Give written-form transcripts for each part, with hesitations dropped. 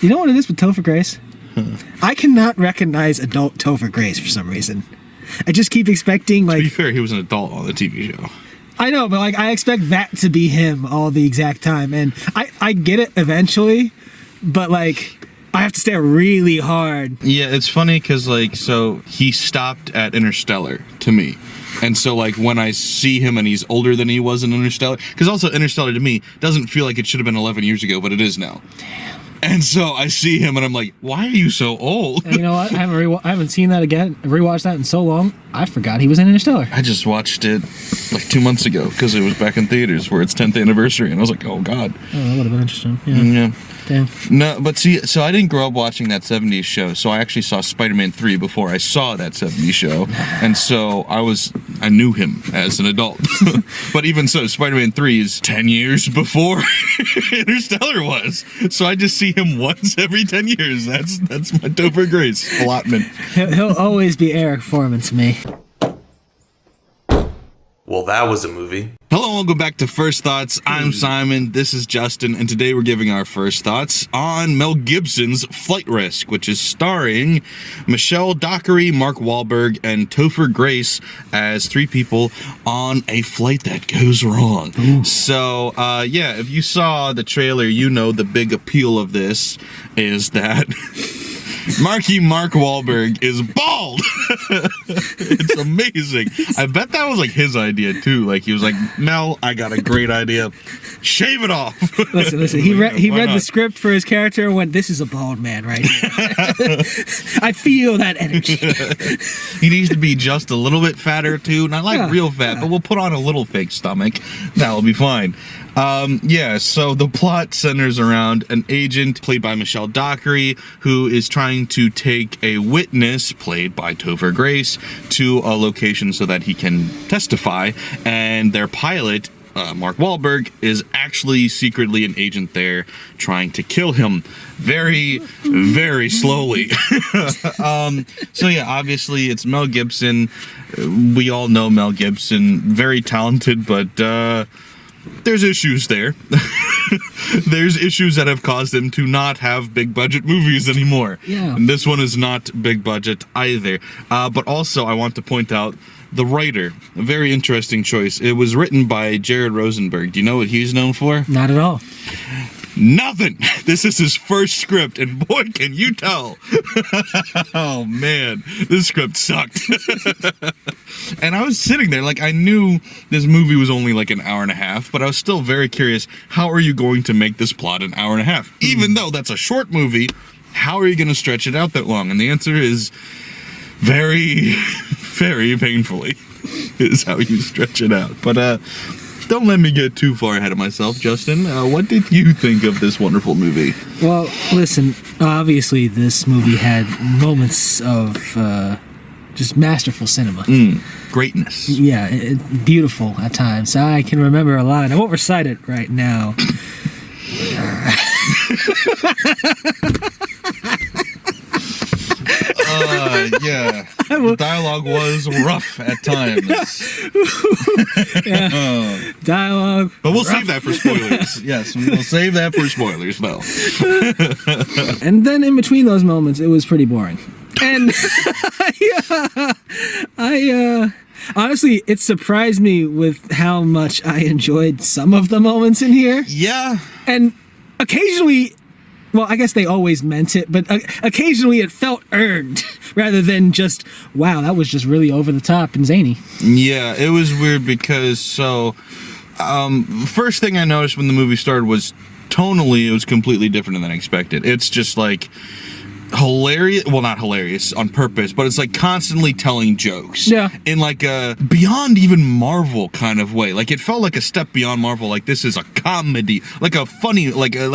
You know what it is with Topher Grace? I cannot recognize adult Topher Grace for some reason. I just keep expecting, like... To be fair, he was an adult on the TV show. I know, but like I expect that to be him all the exact time. And I get it eventually, but like... I have to stare really hard. Yeah, it's funny because, like, so he stopped at Interstellar to me. And so, like, when I see him and he's older than he was in Interstellar, because also Interstellar to me doesn't feel like it should have been 11 years ago, but it is now. Damn. And so I see him and I'm like, why are you so old? And you know what? I haven't seen that again. Rewatched that in so long. I forgot he was in Interstellar. I just watched it like 2 months ago because it was back in theaters for its 10th anniversary. And I was like, oh, God. Oh, that would have been interesting. Yeah. Damn. No, but see, so I didn't grow up watching that 70s show, so I actually saw Spider-Man 3 before I saw that 70s show, and so I knew him as an adult. But even so, Spider-Man 3 is 10 years before Interstellar was, so I just see him once every 10 years. That's my Topher Grace allotment. He'll always be Eric Foreman to me. Well, that was a movie. Hello and welcome back to First Thoughts. I'm Simon, this is Justin, and today we're giving our first thoughts on Mel Gibson's Flight Risk, which is starring Michelle Dockery, Mark Wahlberg, and Topher Grace as three people on a flight that goes wrong. Ooh. So, yeah, if you saw the trailer, you know the big appeal of this is that... Mark Wahlberg is bald. It's amazing. I bet that was like his idea too. Like he was like, Mel, I got a great idea. Shave it off. Listen. He read the script for his character and went, this is a bald man right here. I feel that energy. He needs to be just a little bit fatter too. Not like real fat, but we'll put on a little fake stomach. That'll be fine. So the plot centers around an agent played by Michelle Dockery who is trying to take a witness played by Topher Grace to a location so that he can testify, and their pilot Mark Wahlberg is actually secretly an agent there trying to kill him very, very slowly. So yeah, obviously it's Mel Gibson. We all know Mel Gibson, very talented, but there's issues there. There's issues that have caused him to not have big budget movies anymore. Yeah. And this one is not big budget either. But also I want to point out the writer, a very interesting choice. It was written by Jared Rosenberg. Do you know what he's known for? Not at all. Nothing. This is his first script, and boy, can you tell. Oh, man. This script sucked. And I was sitting there, like, I knew this movie was only like an hour and a half, but I was still very curious, how are you going to make this plot an hour and a half? Even though that's a short movie, how are you going to stretch it out that long? And the answer is very, very painfully is how you stretch it out. But, don't let me get too far ahead of myself, Justin. What did you think of this wonderful movie? Well, listen, obviously this movie had moments of just masterful cinema. Greatness. Yeah, beautiful at times. I can remember a line. I won't recite it right now. Yeah. The dialogue was rough at times. Yeah. Dialogue. But we'll save that for spoilers. Yes, we'll save that for spoilers, though. And then in between those moments, it was pretty boring. And honestly, it surprised me with how much I enjoyed some of the moments in here. Yeah. And occasionally, well, I guess they always meant it, but occasionally it felt earned rather than just, wow, that was just really over the top and zany. Yeah, it was weird because, first thing I noticed when the movie started was tonally it was completely different than I expected. It's just like hilarious, well, not hilarious on purpose, but it's like constantly telling jokes. Yeah. In like a beyond even Marvel kind of way. Like it felt like a step beyond Marvel. Like this is a comedy, like a funny, like a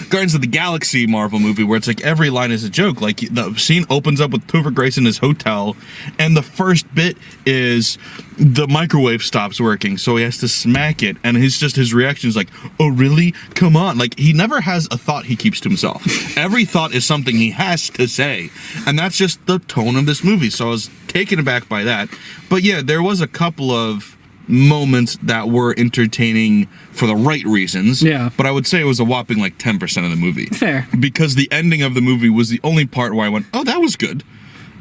Guardians of the Galaxy Marvel movie where it's like every line is a joke. Like the scene opens up with Topher Grace in his hotel, and the first bit is the microwave stops working, so he has to smack it, and his reaction is like, oh really? Come on. Like he never has a thought he keeps to himself. Every thought is something he has to say, and that's just the tone of this movie. So I was taken aback by that. But yeah, there was a couple of moments that were entertaining for the right reasons. Yeah. But I would say it was a whopping like 10% of the movie. Fair. Because the ending of the movie was the only part where I went, oh, that was good.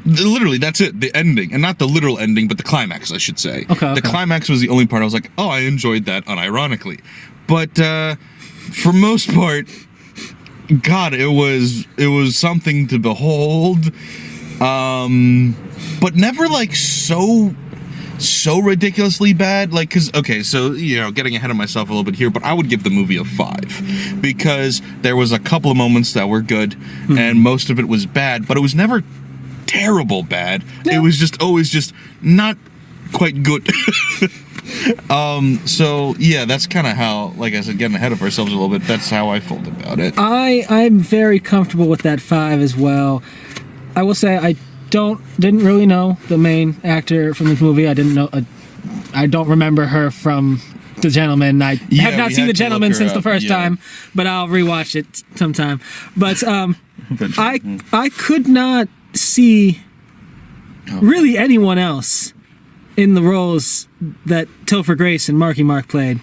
Literally, that's it. The ending. And not the literal ending, but the climax, I should say. Okay. The climax was the only part I was like, oh, I enjoyed that unironically. But for most part, God, it was something to behold. But never like so ridiculously bad, like, because, okay, so, getting ahead of myself a little bit here, but I would give the movie a 5, because there was a couple of moments that were good, and most of it was bad, but it was never terrible bad. No. It was just always just not quite good. So, yeah, that's kind of how, like I said, getting ahead of ourselves a little bit, that's how I felt about it. I'm very comfortable with that 5 as well. I will say I didn't really know the main actor from this movie. I don't remember her from The Gentleman. I have not seen The Gentleman since the first time, but I'll rewatch it sometime. But I could not see really anyone else in the roles that Topher Grace and Marky Mark played.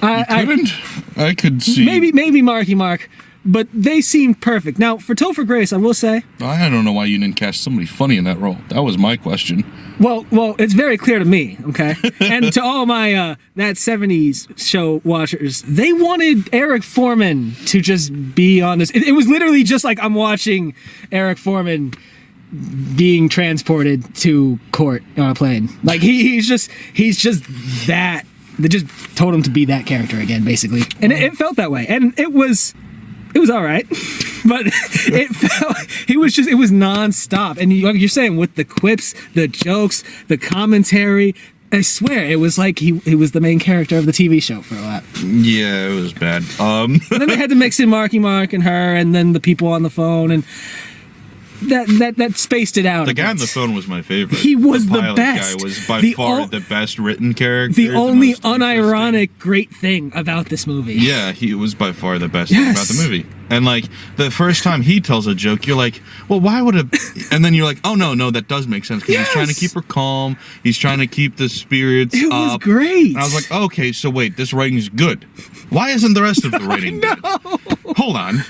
I could see maybe Marky Mark. But they seemed perfect. Now, for Topher Grace, I will say... I don't know why you didn't cast somebody funny in that role. That was my question. Well, it's very clear to me, okay? And to all my That 70s show watchers, they wanted Eric Foreman to just be on this. It was literally just like I'm watching Eric Foreman being transported to court on a plane. Like, he's just that. They just told him to be that character again, basically. And it felt that way. And it was all right, but it was nonstop. And like you're saying, with the quips, the jokes, the commentary, I swear it was like he was the main character of the TV show for a while. Yeah, it was bad. And then they had to mix in Marky Mark and her, and then the people on the phone, and that spaced it out. The guy on the phone was my favorite. He was the pilot best. Guy was by far the best written character. The only unironic great thing about this movie. Yeah, he was by far the best thing about the movie. And like the first time he tells a joke, you're like, well, why would it? And then you're like, oh no, that does make sense, because he's trying to keep her calm. He's trying to keep the spirits up. It was great. And I was like, okay, so wait, this writing's good. Why isn't the rest of the writing good? Hold on,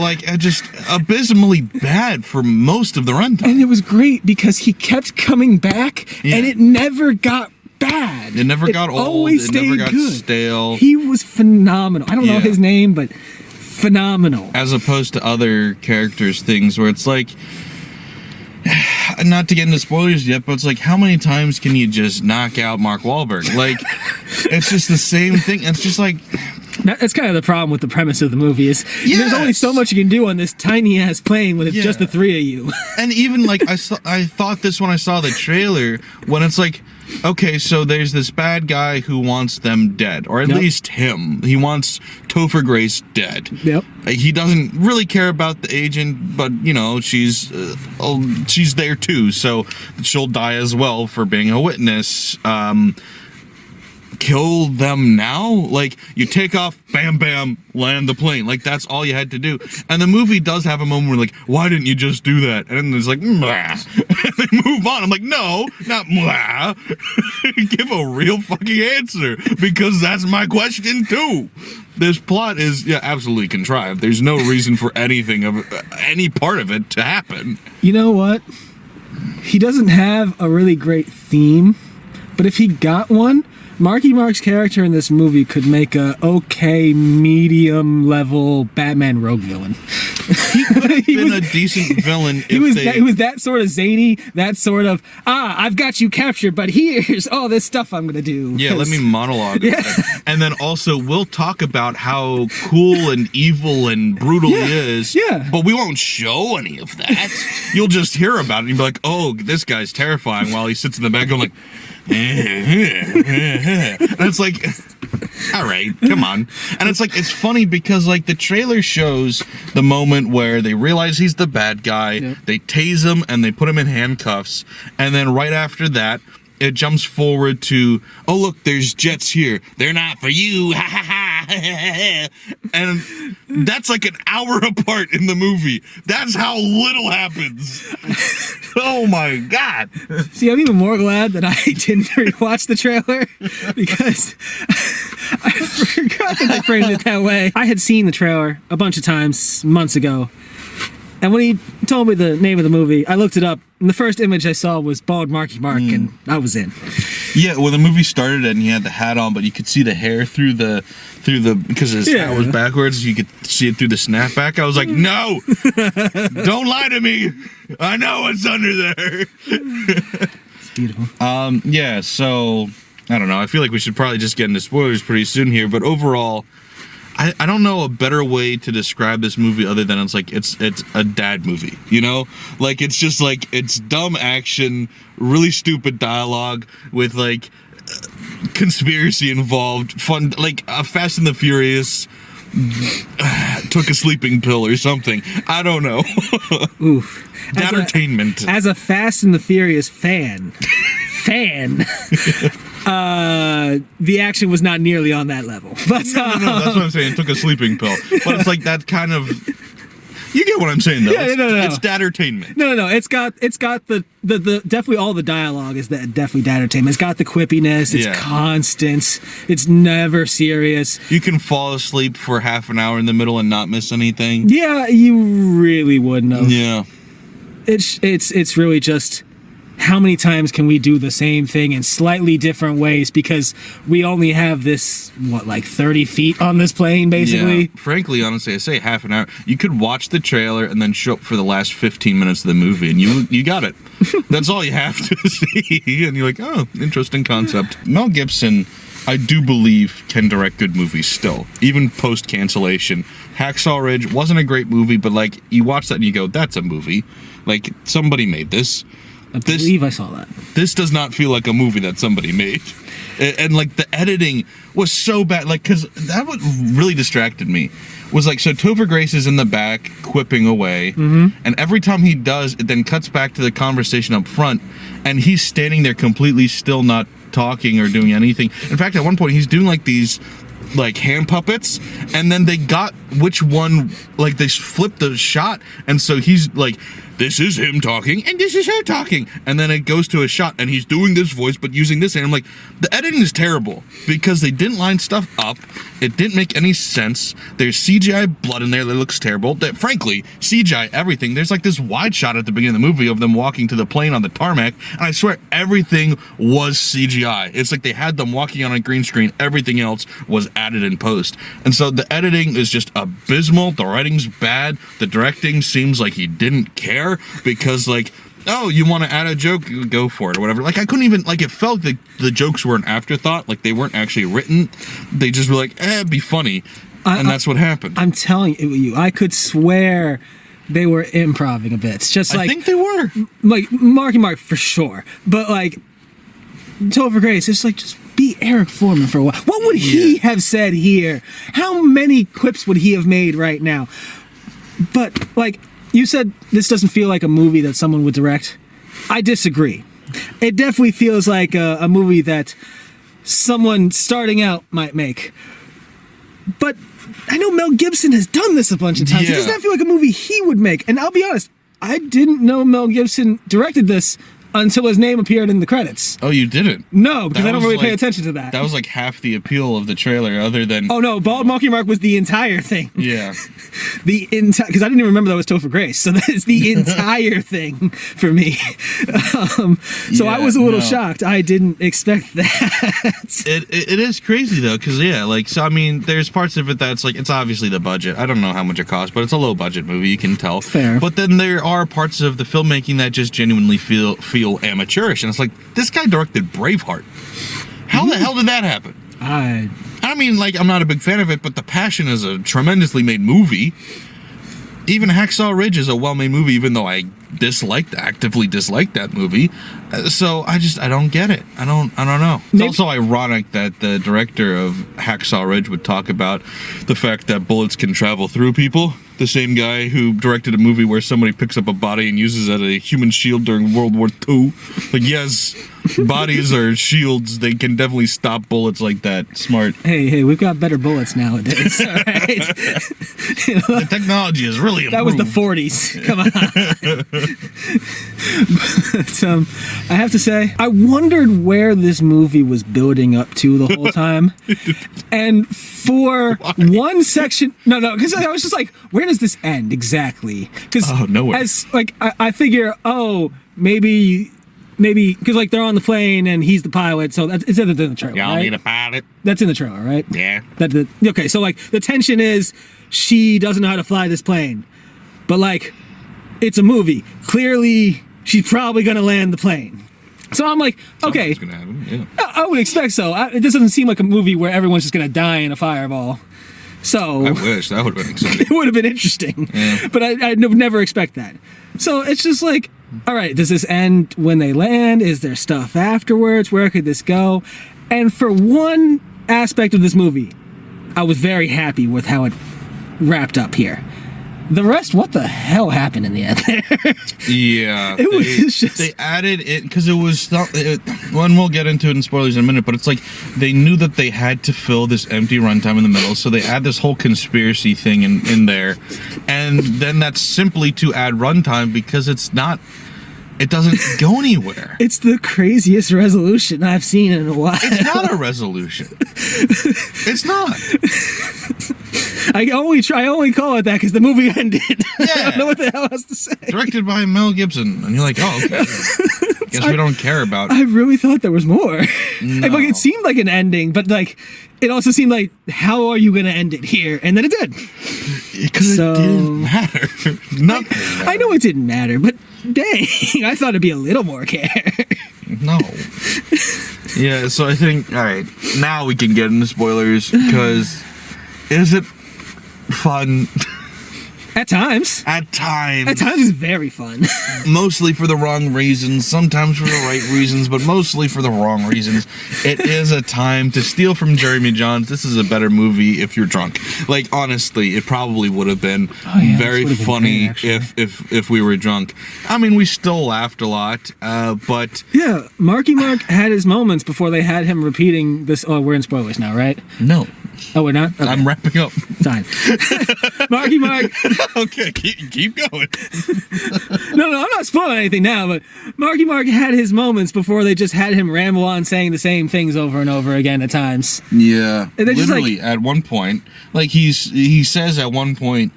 like just abysmally bad for most of the runtime. And it was great because he kept coming back, and it never got bad. It never got old. It never got stale. He was phenomenal. I don't know his name, but phenomenal. As opposed to other characters' things where it's like, not to get into spoilers yet, but it's like, how many times can you just knock out Mark Wahlberg? Like, it's just the same thing. It's just like... That's kind of the problem with the premise of the movie is there's only so much you can do on this tiny ass plane when it's just the three of you. And even like I thought this when I saw the trailer, when it's like, okay, so there's this bad guy who wants them dead, or at least him. He wants Topher Grace dead. Yep. He doesn't really care about the agent, but she's there too, so she'll die as well for being a witness. Kill them now? Like, you take off, bam, bam, land the plane. Like, that's all you had to do. And the movie does have a moment where, like, why didn't you just do that? And then it's like, mwah. And they move on. I'm like, no, not mwah. Give a real fucking answer, because that's my question, too. This plot is, absolutely contrived. There's no reason for anything of any part of it to happen. You know what? He doesn't have a really great theme, but if he got one, Marky Mark's character in this movie could make a okay medium level Batman rogue villain. He could have been a decent villain. He was that sort of zany, that sort of I've got you captured, but here's all this stuff I'm gonna do. Yeah, let me monologue. Yeah. And then also we'll talk about how cool and evil and brutal he is. Yeah. But we won't show any of that. You'll just hear about it and you'll be like, oh, this guy's terrifying, while he sits in the back going like, and it's like, all right, come on. And it's like, it's funny because like the trailer shows the moment where they realize he's the bad guy, they tase him and they put him in handcuffs, and then right after that it jumps forward to, oh look, there's jets here. They're not for you. Ha ha ha. And that's like an hour apart in the movie. That's how little happens. Oh my God. See, I'm even more glad that I didn't rewatch the trailer because I forgot that they framed it that way. I had seen the trailer a bunch of times months ago. And when he told me the name of the movie, I looked it up, and the first image I saw was bald Marky Mark, and I was in. Yeah, well, the movie started and he had the hat on, but you could see the hair through the because his hat was backwards. You could see it through the snapback. I was like, no, don't lie to me. I know what's under there. It's beautiful. Yeah. So I don't know. I feel like we should probably just get into spoilers pretty soon here. But overall, I don't know a better way to describe this movie other than it's like it's a dad movie, you know? Like it's just like it's dumb action, really stupid dialogue with like conspiracy involved, fun like Fast and the Furious took a sleeping pill or something. I don't know. Oof. Entertainment. As a Fast and the Furious fan, the action was not nearly on that level. But no, that's what I'm saying. It took a sleeping pill. But it's like that kind of. You get what I'm saying, though. Yeah, no. It's entertainment. No. It's got the definitely all the dialogue is definitely entertainment. It's got the quippiness. It's constant. It's never serious. You can fall asleep for half an hour in the middle and not miss anything. Yeah, you really wouldn't have. Yeah. It's really just how many times can we do the same thing in slightly different ways because we only have this, like 30 feet on this plane, basically? Yeah. Frankly, honestly, I say half an hour. You could watch the trailer and then show up for the last 15 minutes of the movie, and you got it. That's all you have to see. And you're like, oh, interesting concept. Mel Gibson, I do believe, can direct good movies still, even post-cancellation. Hacksaw Ridge wasn't a great movie, but like you watch that and you go, that's a movie. Like, somebody made this. I believe I saw that. This does not feel like a movie that somebody made. And like the editing was so bad. Like, because that what really distracted me was like, so Topher Grace is in the back quipping away. Mm-hmm. And every time he does, it then cuts back to the conversation up front. And he's standing there completely still, not talking or doing anything. In fact, at one point, he's doing like these like hand puppets, and then they got which one, like they flipped the shot, and so he's like, this is him talking and this is her talking, and then it goes to a shot and he's doing this voice but using this, and I'm like, the editing is terrible because they didn't line stuff up. It didn't make any sense. There's CGI blood in there that looks terrible. That frankly, CGI everything. There's like this wide shot at the beginning of the movie of them walking to the plane on the tarmac, and I swear everything was CGI. It's like they had them walking on a green screen. Everything else was added in post, and so the editing is just abysmal. The writing's bad. The directing seems like he didn't care because like, oh, you want to add a joke, go for it or whatever. Like I couldn't even, like, it felt like the jokes were an afterthought, like they weren't actually written. They just were like, be funny, and that's what happened. I'm telling you, I could swear they were improvising a bit. It's just like, I think they were like Marky Mark for sure, but like Topher Grace, it's like, just be Eric Foreman for a while. What would he have said here? How many quips would he have made right now? But like you said, this doesn't feel like a movie that someone would direct. I disagree. It definitely feels like a movie that someone starting out might make. But I know Mel Gibson has done this a bunch of times. It does not feel like a movie he would make. And I'll be honest, I didn't know Mel Gibson directed this until his name appeared in the credits. Oh, you didn't? No, because I don't really pay attention to that. That was like half the appeal of the trailer, other than... Oh, no, Bald Marky Mark was the entire thing. Yeah. The entire... Because I didn't even remember that was Topher Grace, so that is the entire thing for me. So I was a little shocked. I didn't expect that. It is crazy, though, because, like, so, I mean, there's parts of it that's, like, it's obviously the budget. I don't know how much it costs, but it's a low-budget movie, you can tell. Fair. But then there are parts of the filmmaking that just genuinely feel amateurish, and it's like, this guy directed Braveheart. How the hell did that happen? I mean, like, I'm not a big fan of it, but The Passion is a tremendously made movie. Even Hacksaw Ridge is a well-made movie, even though I actively disliked that movie. So I don't get it. I don't know. It's also ironic that the director of Hacksaw Ridge would talk about the fact that bullets can travel through people. The same guy who directed a movie where somebody picks up a body and uses it as a human shield during World War II. Like, yes, bodies are shields. They can definitely stop bullets like that. Smart. Hey, we've got better bullets nowadays, all right? The technology is really improved. That was the 40s. Come on. But, I have to say, I wondered where this movie was building up to the whole time. And for one section... No, because I was just like, where does this end exactly? Because nowhere. As, like, I figure, maybe... Because, like, they're on the plane and he's the pilot, so it's in the trailer, Y'all right? need a pilot? That's in the trailer, right? Yeah. Okay, so, like, the tension is she doesn't know how to fly this plane. But, like, it's a movie. Clearly, she's probably going to land the plane. So I'm like, okay. Something's gonna happen, yeah. I would expect so. This doesn't seem like a movie where everyone's just going to die in a fireball. So... I wish. That would have been exciting. It would have been interesting. Yeah. But I would never expect that. So it's just like, all right, does this end when they land? Is there stuff afterwards? Where could this go? And for one aspect of this movie, I was very happy with how it wrapped up here. The rest, what the hell happened in the end there? Yeah. They added it because it was... One, we'll get into it in spoilers in a minute, but it's like they knew that they had to fill this empty runtime in the middle, so they add this whole conspiracy thing in there. And then that's simply to add runtime because it's not... It doesn't go anywhere. It's the craziest resolution I've seen in a while. It's not a resolution. It's not. I only call it that because the movie ended. Yeah. I don't know what the hell else to say. Directed by Mel Gibson. And you're like, oh, okay. Guess we don't care about... I really thought there was more. No. Like, it seemed like an ending, but, like, it also seemed like, how are you going to end it here? And then it did. Because it didn't matter. Nothing mattered. I know it didn't matter, but dang, I thought it'd be a little more care. No. Yeah, so I think, all right, now we can get into spoilers, because is it fun? At times. At times. At times it's very fun. Mostly for the wrong reasons, sometimes for the right reasons, but mostly for the wrong reasons. It is a time to steal from Jeremy Jahns. This is a better movie if you're drunk. Like, honestly, it probably would have been very funny if we were drunk. I mean, we still laughed a lot, but... Yeah, Marky Mark had his moments before they had him repeating this. Oh, we're in spoilers now, right? No. Oh, we're not? Okay. I'm wrapping up. Fine. Marky Mark... Okay, keep going. No, I'm not spoiling anything now, but Marky Mark had his moments before they just had him ramble on saying the same things over and over again at times. Yeah. And they're just literally, at one point, like he says at one point,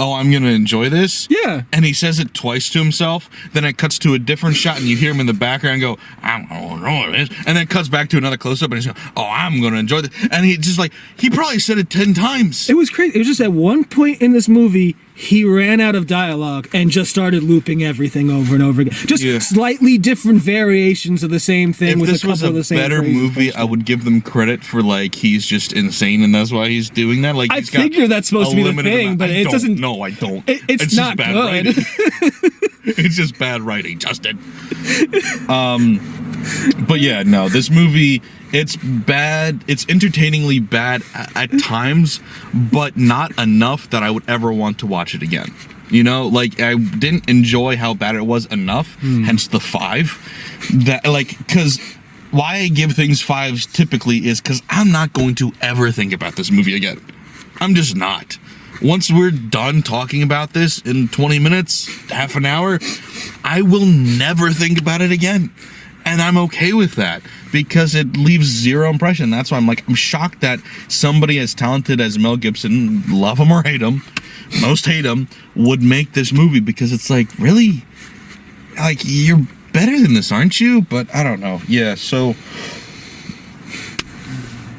oh, I'm going to enjoy this. Yeah. And he says it twice to himself. Then it cuts to a different shot and you hear him in the background go, I'm going to enjoy this. And then it cuts back to another close-up and he's going, oh, I'm going to enjoy this. And he just like, he probably said it 10 times. It was crazy. It was just at one point in this movie, he ran out of dialogue and just started looping everything over and over again. Just slightly different variations of the same thing if with this a couple of the was a same better movie, I would give them credit for, like, he's just insane and that's why he's doing that. Like, I figure that's supposed to be the thing, but it doesn't... No, I don't. It's not bad good. Writing. It's just bad writing, Justin. But yeah, no, this movie, it's bad. It's entertainingly bad at times, but not enough that I would ever want to watch it again. You know, like, I didn't enjoy how bad it was enough, hence the 5. That, like, because why I give things 5s typically is because I'm not going to ever think about this movie again. I'm just not. Once we're done talking about this in 20 minutes, half an hour, I will never think about it again. And I'm okay with that because it leaves zero impression. That's why I'm shocked that somebody as talented as Mel Gibson, love him or hate him, most hate him, would make this movie because it's like, really? Like, you're better than this, aren't you? But I don't know. Yeah, so...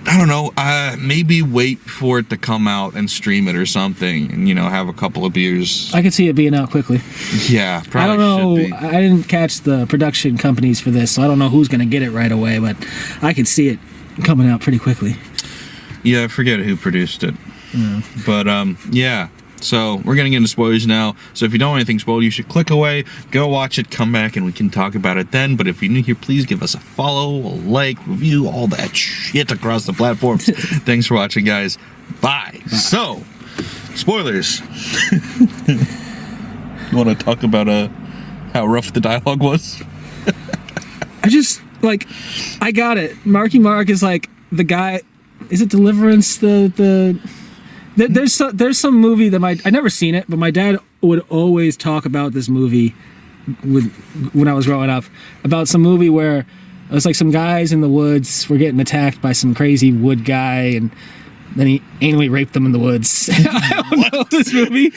I don't know, maybe wait for it to come out and stream it or something and, you know, have a couple of beers. I could see it being out quickly. Yeah, probably I don't know. should be. I didn't catch the production companies for this, so I don't know who's going to get it right away, but I could see it coming out pretty quickly. Yeah, I forget who produced it. Yeah. But, yeah. So we're gonna get into spoilers now. So if you don't want anything spoiled, you should click away, go watch it, come back, and we can talk about it then. But if you're new here, please give us a follow, a like, review, all that shit across the platforms. Thanks for watching, guys. Bye. So, spoilers. You want to talk about how rough the dialogue was? I got it. Marky Mark is like the guy. Is it Deliverance? There's some movie that I never seen it, but my dad would always talk about this movie when I was growing up, about some movie where it was like some guys in the woods were getting attacked by some crazy wood guy, and then he anally raped them in the woods. I don't know this movie.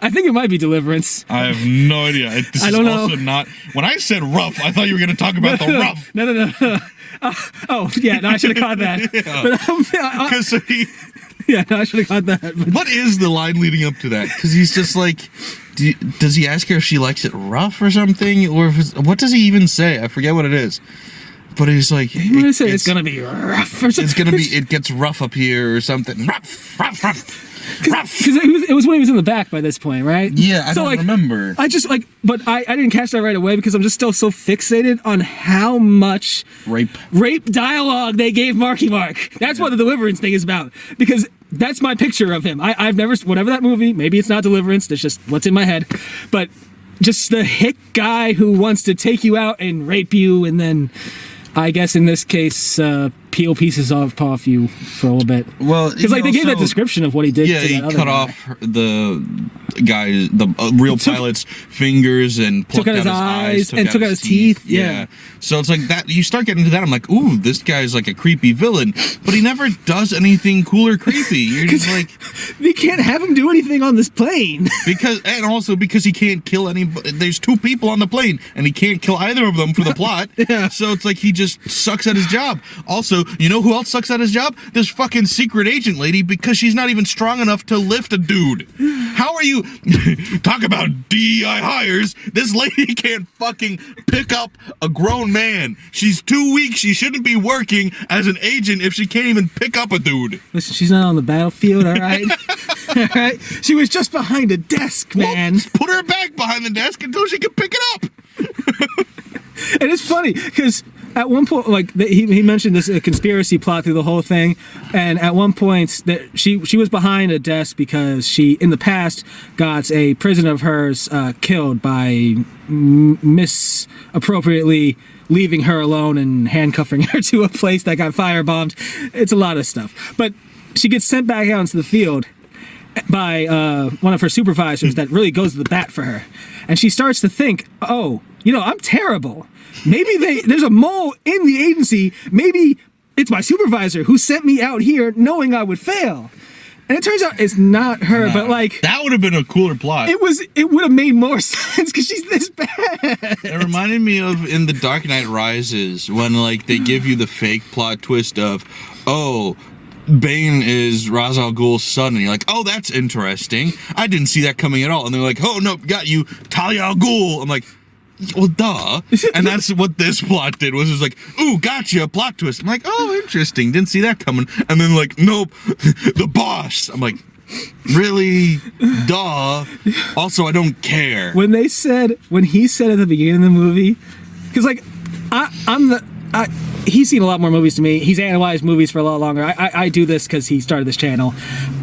I think it might be Deliverance. I have no idea. I don't know. Also not. When I said rough, I thought you were going to talk about the rough. No. Oh, yeah. No, I should have caught that. Yeah. I should have caught that. But what is the line leading up to that? Because he's just like, does he ask her if she likes it rough or something, or what does he even say? I forget what it is. But he's like, it's gonna be rough. Or something. It gets rough up here or something. Rough. Because it was when he was in the back by this point, right? Yeah, I don't remember. I didn't catch that right away because I'm just still so fixated on how much rape dialogue they gave Marky Mark. That's what the Deliverance thing is about. Because that's my picture of him. I've never, whatever that movie, maybe it's not Deliverance, that's just what's in my head. But just the hick guy who wants to take you out and rape you, and then, I guess in this case, peel pieces off you for a little bit. Well, because they gave that description of what he did. Yeah, he cut off the guy, the real pilot's fingers and plucked out his eyes and took out his teeth. Yeah. So it's like that. You start getting into that. I'm like, ooh, this guy's like a creepy villain, but he never does anything cool or creepy. You're just like, they can't have him do anything on this plane because he can't kill anybody. There's two people on the plane, and he can't kill either of them for the plot. Yeah. So it's like he just sucks at his job. Also, you know who else sucks at his job? This fucking secret agent lady, because she's not even strong enough to lift a dude. How are you? Talk about DEI hires. This lady can't fucking pick up a grown man. She's too weak. She shouldn't be working as an agent if she can't even pick up a dude. Listen, she's not on the battlefield, all right? All right? She was just behind a desk, man. Well, put her back behind the desk until she can pick it up. And it's funny, because at one point, he mentioned this conspiracy plot through the whole thing, and at one point that she was behind a desk because she, in the past, got a prisoner of hers killed by misappropriately leaving her alone and handcuffing her to a place that got firebombed. It's a lot of stuff. But she gets sent back out into the field by one of her supervisors that really goes to the bat for her. And she starts to think, oh, I'm terrible. Maybe there's a mole in the agency. Maybe it's my supervisor who sent me out here knowing I would fail. And it turns out it's not her, but that would have been a cooler plot. It would have made more sense because she's this bad. It reminded me of in The Dark Knight Rises when they give you the fake plot twist of, oh, Bane is Ra's al Ghul's son, and you're like, oh, that's interesting. I didn't see that coming at all. And they're like, oh, no, got you, Talia al Ghul. I'm like, well, duh. And that's what this plot did, was like, ooh, gotcha, plot twist. I'm like, oh, interesting, didn't see that coming. And then nope, the boss. I'm like, really? Duh. Also, I don't care. When he said at the beginning of the movie, because he's seen a lot more movies than me. He's analyzed movies for a lot longer. I do this because he started this channel.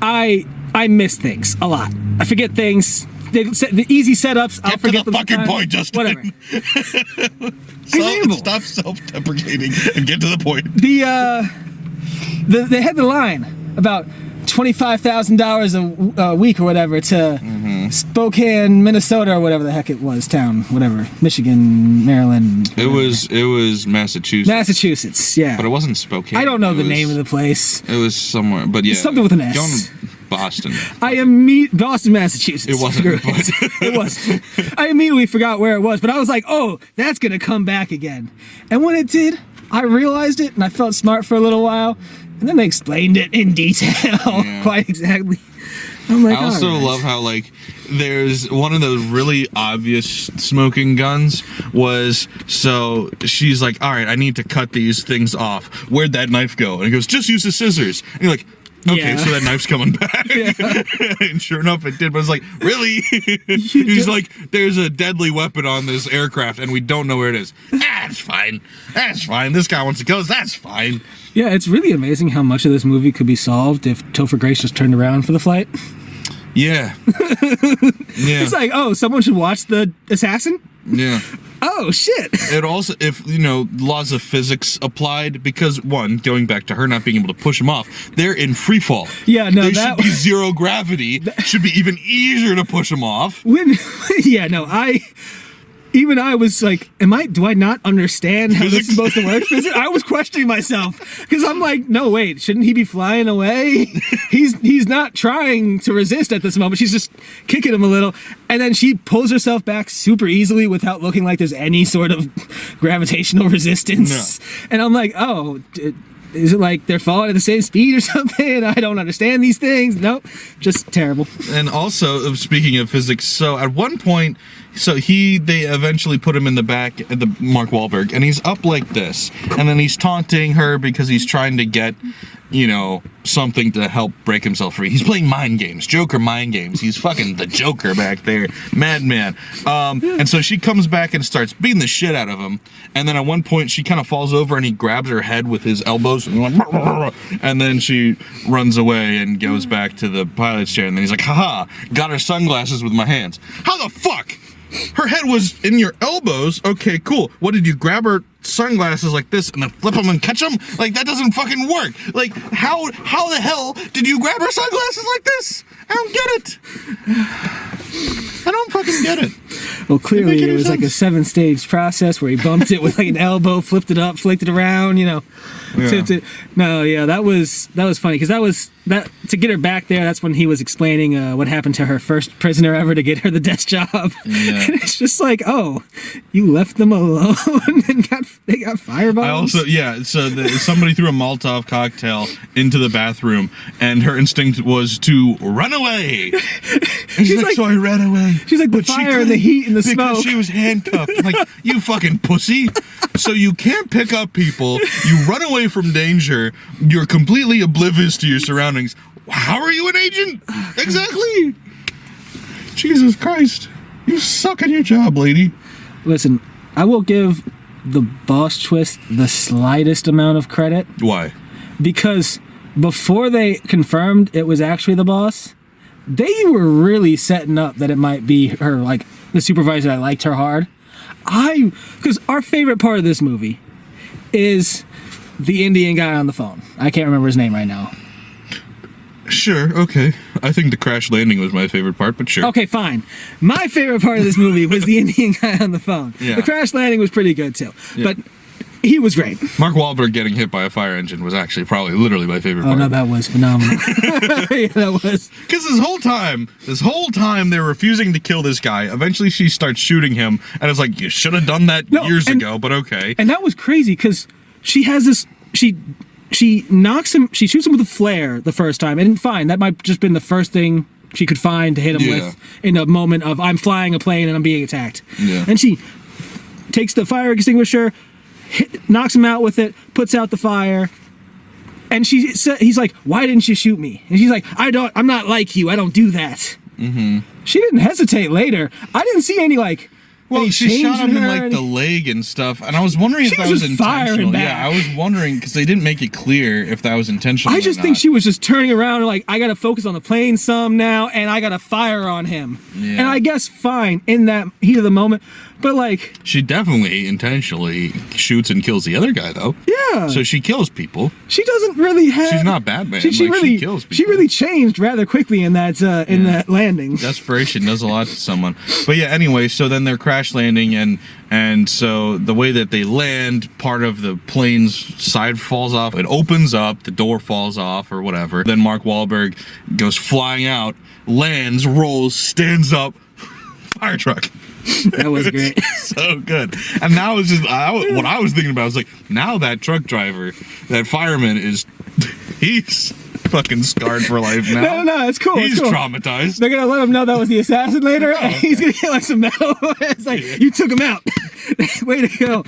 I miss things a lot. I forget things. The easy setuts, I'll forget the fucking point, Justin. Whatever. Stop self-deprecating and get to the point. They had the line about $25,000 a week or whatever to Spokane, Minnesota, or whatever the heck it was, town, whatever, Michigan, Maryland. It was Massachusetts. Massachusetts, yeah. But it wasn't Spokane. I don't know the name of the place. It was somewhere, but yeah. Something with an S. Going to Boston. Boston, Massachusetts. It wasn't. It was. I immediately forgot where it was, but I was like, oh, that's going to come back again. And when it did, I realized it, and I felt smart for a little while. And then they explained it in detail, quite exactly. I'm like, I also love how there's one of those really obvious smoking guns was, so she's like, all right, I need to cut these things off. Where'd that knife go? And he goes, just use the scissors. And you're like, Okay, Yeah. so that knife's coming back. Yeah. And sure enough, it did. But it's like, really? He's like, there's a deadly weapon on this aircraft, and we don't know where it is. That's fine. That's fine. This guy wants to kill us. That's fine. Yeah, it's really amazing how much of this movie could be solved if Topher Grace just turned around for the flight. Yeah. Yeah. It's like, oh, someone should watch The Assassin? Yeah. Oh, shit. It also, if, laws of physics applied, because, one, going back to her not being able to push him off, they're in free fall. Yeah, no, there that should be zero gravity. Should be even easier to push him off. I was like, do I not understand how this is supposed to work? I was questioning myself because I'm like, no, wait, shouldn't he be flying away? He's not trying to resist at this moment. She's just kicking him a little. And then she pulls herself back super easily without looking like there's any sort of gravitational resistance. No. And I'm like, oh, is it like they're falling at the same speed or something? I don't understand these things. Nope, just terrible. And also, speaking of physics, so at one point, they eventually put him in the back, the Mark Wahlberg, and he's up like this, and then he's taunting her because he's trying to get, something to help break himself free. He's playing mind games, Joker mind games. He's fucking the Joker back there, madman. And so she comes back and starts beating the shit out of him, and then at one point she kind of falls over and he grabs her head with his elbows, and then she runs away and goes back to the pilot's chair, and then he's like, haha, got her sunglasses with my hands. How the fuck? Her head was in your elbows. Okay, cool. What, did you grab her sunglasses like this and then flip them and catch them? Like, that doesn't fucking work. Like, how the hell did you grab her sunglasses like this? I don't get it. I don't fucking get it. Well, clearly it was like a 7-stage process where he bumped it with like an elbow, flipped it up, flicked it around, tipped it. No, yeah, that was funny because that was to get her back there. That's when he was explaining what happened to her first prisoner ever to get her the desk job. Yeah. And it's just like, oh, you left them alone and they got firebombs. I also, somebody threw a Molotov cocktail into the bathroom, and her instinct was to run away. And she's like, so I ran away. She's like, the fire and the heat and the smoke. Because she was handcuffed. I'm like, you fucking pussy. So you can't pick up people. You run away from danger. You're completely oblivious to your surroundings. How are you an agent? Exactly. Jesus Christ. You suck at your job, lady. Listen, I will give the boss twist the slightest amount of credit. Why? Because before they confirmed it was actually the boss, they were really setting up that it might be her, like the supervisor that liked her hard. Because our favorite part of this movie is the Indian guy on the phone. I can't remember his name right now. Sure, okay. I think the crash landing was my favorite part, but sure. Okay, fine. My favorite part of this movie was the Indian guy on the phone. Yeah. The crash landing was pretty good too. Yeah. But he was great. Mark Wahlberg getting hit by a fire engine was actually probably literally my favorite part. Oh, no, that was phenomenal. Yeah, that was. Because this whole time they're refusing to kill this guy. Eventually she starts shooting him, and it's like, you should have done that years ago, but okay. And that was crazy, because she has this, she knocks him, she shoots him with a flare the first time, and fine, that might just been the first thing she could find to hit him with in a moment of, I'm flying a plane and I'm being attacked. Yeah. And she takes the fire extinguisher, knocks him out with it, puts out the fire, and he's like, why didn't you shoot me? And she's like, I'm not like you, I don't do that. Mm-hmm. She didn't hesitate later. I didn't see any she shot him in like the leg and stuff, and I was wondering if that was intentional. Yeah, I was wondering because they didn't make it clear if that was intentional. I just think she was just turning around and like, I gotta focus on the plane some now, and I gotta fire on him. Yeah. And I guess fine in that heat of the moment, but like she definitely intentionally shoots and kills the other guy though. Yeah. So she kills people. She doesn't really have. She's not Batman. She kills people. She really changed rather quickly in that that landing. Desperation does a lot to someone. But yeah, anyway, so then they're crash landing, and so the way that they land, part of the plane's side falls off. It opens up, the door falls off or whatever. Then Mark Wahlberg goes flying out, lands, rolls, stands up, fire truck. That was great. So good. And that was just what I was thinking about. I was like, now that truck driver, that fireman he's fucking scarred for life now. No, it's cool. He's cool. traumatized. They're gonna let him know that was the assassin later, and he's gonna get like some medal. It's like, you took him out. Way to go.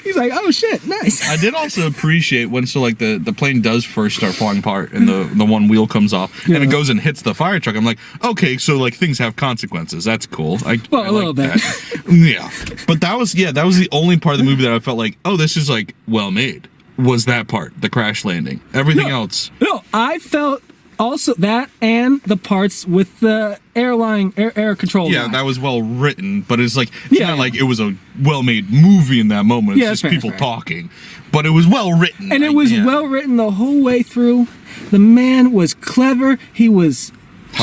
He's like, oh shit, nice. I did also appreciate when the plane does first start falling apart and the one wheel comes off and it goes and hits the fire truck. I'm like, okay, so like things have consequences. That's cool. I a little bit. That. Yeah. But that was the only part of the movie that I felt like, oh, this is like well made. Was that part, the crash landing. Everything else. No, I felt also that and the parts with the air control. Yeah, guy. that was well written, but it's not like it was a well-made movie in that moment. It's just people talking. But it was well written. And it was well written the whole way through. The man was clever. He was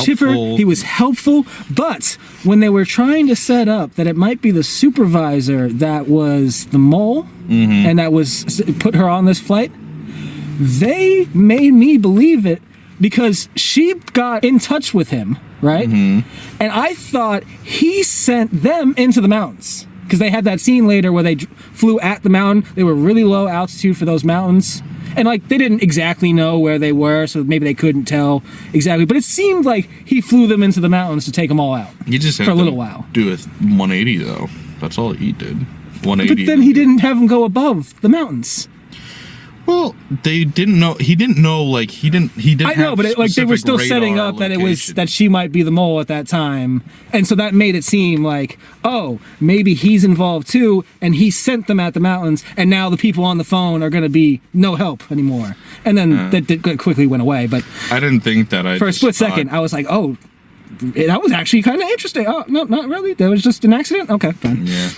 chipper. He was helpful. But when they were trying to set up that it might be the supervisor that was the mole and that was put her on this flight, they made me believe it because she got in touch with him, right? And I thought he sent them into the mountains because they had that scene later where they flew at the mountain. They were really low altitude for those mountains. And like they didn't exactly know where they were, so maybe they couldn't tell exactly. But it seemed like he flew them into the mountains to take them all out. You just for a little while. Do a 180 though. That's all he did. 180. But then he didn't have them go above the mountains. Well, they didn't know. He didn't know. Like he didn't. I know, but they were still setting up that it was that she might be the mole at that time, and so that made it seem like, oh, maybe he's involved too, and he sent them at the mountains, and now the people on the phone are going to be no help anymore. And then that quickly went away. But I didn't think that. For a split second, I was like, oh. That was actually kind of interesting. Oh, no, not really. That was just an accident? Okay, fine. Yeah.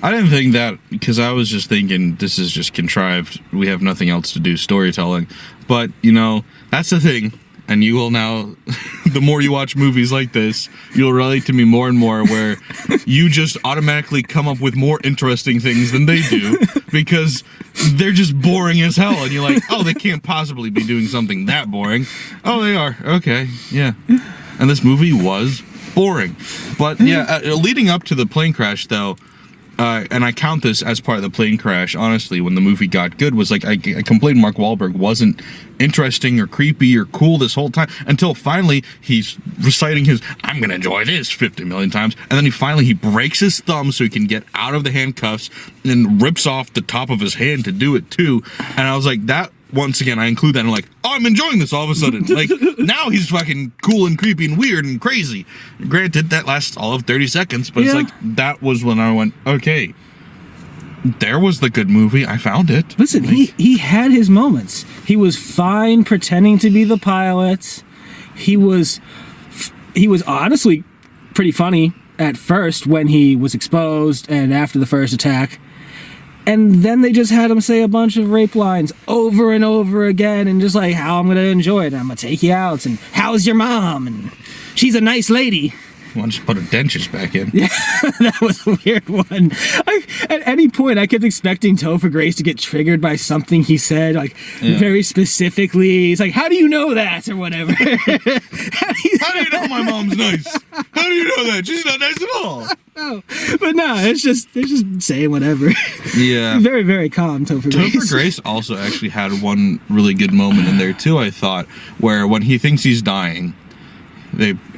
I didn't think that because I was just thinking this is just contrived. We have nothing else to do storytelling. But, that's the thing. And you will now, the more you watch movies like this, you'll relate to me more and more where you just automatically come up with more interesting things than they do because they're just boring as hell. And you're like, oh, they can't possibly be doing something that boring. Oh, they are. Okay. Yeah. And this movie was boring. But yeah, leading up to the plane crash, though, and I count this as part of the plane crash, honestly, when the movie got good, was like I complained Mark Wahlberg wasn't interesting or creepy or cool this whole time until finally he's reciting his I'm gonna enjoy this 50 million times, and then he breaks his thumb so he can get out of the handcuffs and rips off the top of his hand to do it too. And I was like, that once again, I include that and I'm like, oh, I'm enjoying this all of a sudden. Like, now he's fucking cool and creepy and weird and crazy. Granted, that lasts all of 30 seconds, but it's like, that was when I went, okay, there was the good movie. I found it. Listen, he had his moments. He was fine pretending to be the pilot. He was honestly pretty funny at first when he was exposed and after the first attack. And then they just had him say a bunch of rape lines over and over again and just like, how I'm going to enjoy it. I'm going to take you out. And how's your mom? And she's a nice lady. Why don't you put her dentures back in? Yeah, that was a weird one. At any point, I kept expecting Topher Grace to get triggered by something he said, like very specifically. He's like, how do you know that? Or whatever. How do you know my mom's nice? How do you know that? She's not nice at all. No, but no, it's just saying whatever. Yeah. Very, very calm, Topher Grace. Topher Grace also actually had one really good moment in there, too, I thought, where when he thinks he's dying,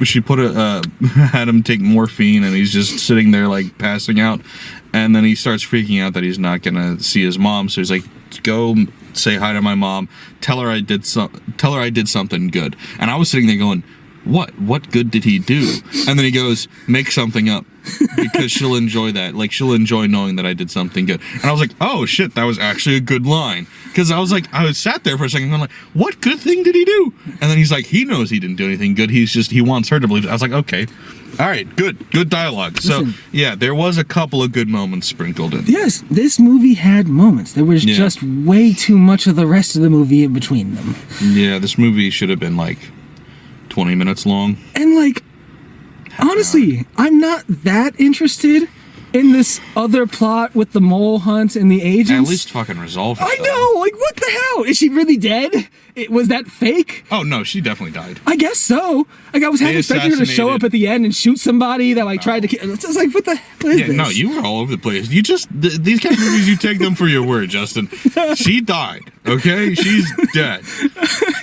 she had him take morphine and he's just sitting there like passing out, and then he starts freaking out that he's not gonna see his mom, so he's like, go say hi to my mom, tell her I did something good. And I was sitting there going, what good did he do? And then he goes, make something up because she'll enjoy that. Like, she'll enjoy knowing that I did something good. And I was like, oh shit, that was actually a good line. Because I was sat there for a second and I'm like, what good thing did he do? And then he's like, he knows he didn't do anything good. He wants her to believe it. I was like, okay. All right, good dialogue. So, yeah, there was a couple of good moments sprinkled in. Yes, this movie had moments. There was just way too much of the rest of the movie in between them. Yeah, this movie should have been like 20 minutes long. And like, honestly, I'm not that interested in this other plot with the mole hunt and the agents. At least fucking resolve it. I know, like, what the hell? Is she really dead? Was that fake? Oh no, she definitely died. I guess so. Like I was half They expecting her to show up assassinated- at the end and shoot somebody that like tried to kill. It's just like, what the? What is Yeah, this? no, you were all over the place. You just these kind of movies, you take them for your word, Justin. She died. Okay, she's dead.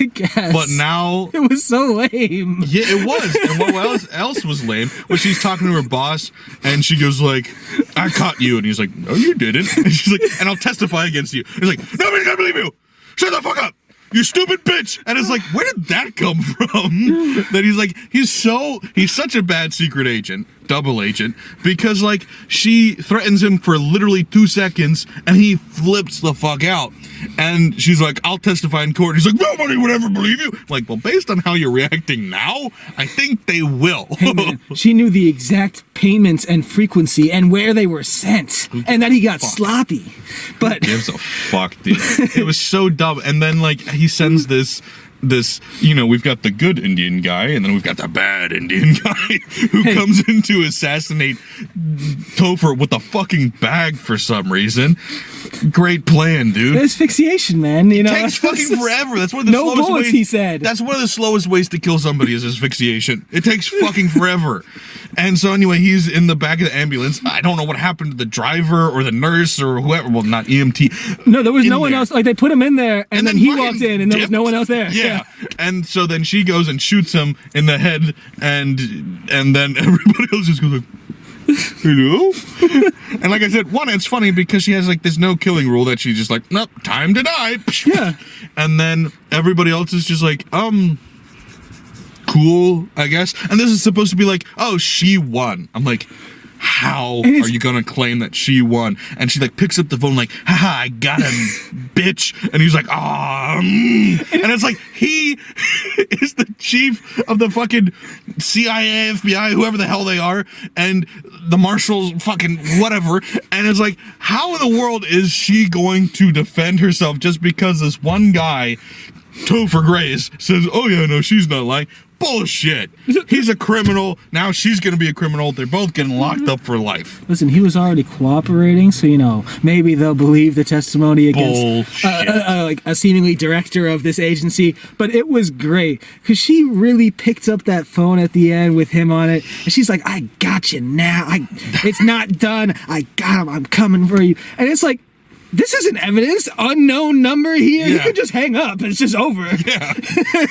I guess. But now, it was so lame. yeah, it was. And what else was lame was she's talking to her boss, and she goes like, "I caught you," and he's like, "No, you didn't." And she's like, "And I'll testify against you." He's like, "Nobody's gonna believe you. Shut the fuck up. You stupid bitch." And it's like, where did that come from? That he's like, he's such a bad secret agent, double agent, because like she threatens him for literally 2 seconds and he flips the fuck out. And she's like, "I'll testify in court." He's like, "Nobody would ever believe you." I'm like, well, based on how you're reacting now, I think they will. Hey man, she knew the exact payments and frequency and where they were sent, and then he got sloppy. But Gives a fuck, dude. It was so dumb. And then like he sends this, we've got the good Indian guy, and then we've got the bad Indian guy who comes in to assassinate Topher with a fucking bag for some reason. Great plan, dude. asphyxiation, man. You know, Takes fucking forever. That's one of the No slowest bullets, ways. he said. That's one of the slowest ways to kill somebody is asphyxiation. It takes fucking forever. And so anyway, he's in the back of the ambulance. I don't know what happened to the driver or the nurse or whoever. Well, not EMT. No, there was in no one there. else. Like they put him in there, and then he fucking walked in, and there was dipped. no one else there. Yeah. And so then she goes and shoots him in the head, and then everybody else just goes like, "Hello?" And like I said, one, it's funny because she has like this no killing rule that she's just like, "Nope, time to die." Yeah. And then everybody else is just like, cool, I guess. And this is supposed to be like, "Oh, she won." I'm like, how And it's- are you gonna claim that she won? And she like picks up the phone like, "Haha, I got him, bitch." And he's like, "Ah," and it's like he is the chief of the fucking CIA, FBI, whoever the hell they are, and the marshals, fucking whatever. And it's like, how in the world is she going to defend herself just because this one guy, Topher Grace, says, "Oh yeah, no, she's not lying." Bullshit. He's a criminal. Now she's going to be a criminal. They're both getting locked up for life. Listen, he was already cooperating, so maybe they'll believe the testimony against Bullshit. like a seemingly director of this agency. But it was great because she really picked up that phone at the end with him on it, and she's like, "I got you now. It's not done. I got him. I'm coming for you." And it's like, this isn't evidence. Unknown number here. You Yeah. could just hang up. It's just over. Yeah.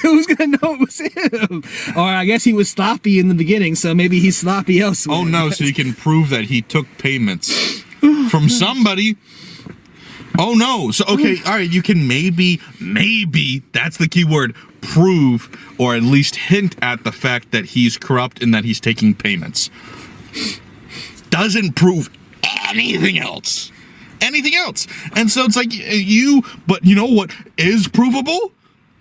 Who's gonna know it was him? Or I guess he was sloppy in the beginning, so maybe he's sloppy elsewhere. Oh no, so you can prove that he took payments from somebody. Oh no. So okay, all right, you can maybe that's the key word, prove or at least hint at the fact that he's corrupt and that he's taking payments. Doesn't prove anything else. And so it's like but you know what is provable?